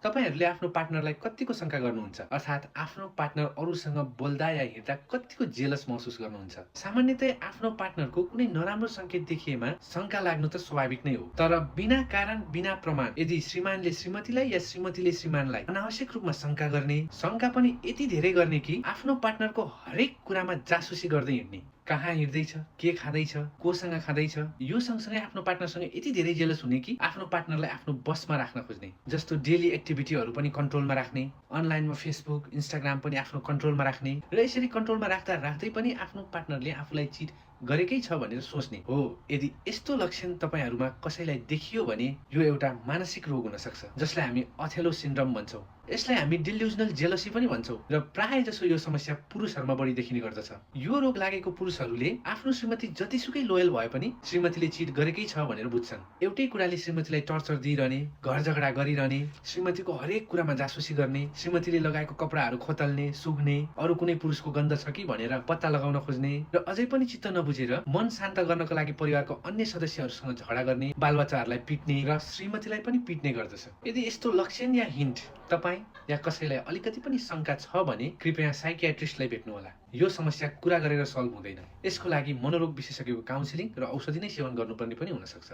तपाईहरुले आफ्नो पार्टनरलाई कतिको शंका गर्नुहुन्छ अर्थात् आफ्नो पार्टनर अरूसँग बोल्दा या हिँड्दा कतिको जेलस महसुस गर्नुहुन्छ। सामान्यतया आफ्नो पार्टनरको कुनै नराम्रो संकेत देखिएमा शंका लाग्नु त स्वाभाविक नै हो, तर बिना कारण बिना प्रमाण यदि श्रीमानले श्रीमतीलाई या श्रीमतीले श्रीमानलाई अनावश्यक रूपमा शंका गर्ने, शंका पनि यति धेरै गर्ने कि आफ्नो पार्टनरको हरेक कुरामा जासुसी गर्दै हिँड्ने, कहाँ हिँड्दैछ, के खाँदैछ, कोसँग खाँदैछ, यो सँगसँगै आफ्नो पार्टनरसँग यति धेरै जेलस हुने कि आफ्नो पार्टनरलाई आफ्नो बसमा राख्न खोज्ने, जस्तो डेली एक्टिभिटीहरू पनि कन्ट्रोलमा राख्ने, अनलाइनमा फेसबुक इन्स्टाग्राम पनि आफ्नो कन्ट्रोलमा राख्ने र यसरी कन्ट्रोलमा राख्दा राख्दै पनि आफ्नो पार्टनरले आफूलाई चिट गरेकै छ भनेर सोच्ने हो। यदि यस्तो लक्षण तपाईहरुमा कसैलाई देखियो भने यो एउटा मानसिक रोग हुन सक्छ, जसलाई हामी अथेलो सिन्ड्रोम भन्छौं। यसलाई हामी डिल्युजनल जेलसी पनि भन्छौं र प्राय जसो यो समस्या पुरुषहरुमा बढी देखिने गर्दछ। यो रोग लागेको पुरुषहरुले आफ्नो श्रीमती जतिसुकै लोयल भए पनि श्रीमतीले चिट गरेकै छ भनेर बुझ्छन्। एउटै कुराले श्रीमतीलाई टर्चर दिइरहने, घर झगडा गरिरहने, श्रीमतीको हरेक कुरामा जासुसी गर्ने, श्रीमतीले लगाएको कपडाहरू खोतल्ने, सुघ्ने, अरु कुनै पुरुषको गन्ध छ कि भनेर पत्ता लगाउन खोज्ने र अझै पनि चित्त नबुझेर मन शान्त गर्नको लागि परिवारको अन्य सदस्यहरुसँग झगडा गर्ने, बालबच्चाहरूलाई पिट्ने र श्रीमतीलाई पनि पिट्ने गर्दछ। यदि यस्तो लक्षण या हिन्ट तपाई या कसैलाई अलिकति पनि शंका छ भने कृपया साइकियाट्रिस्टलाई भेट्नुहोला। यो समस्या कुरा गरेर सल्भ हुँदैन। यसको लागि मनोरोग विशेषज्ञको काउन्सिलिङ र औषधि नै सेवन गर्नुपर्ने पनि हुन सक्छ।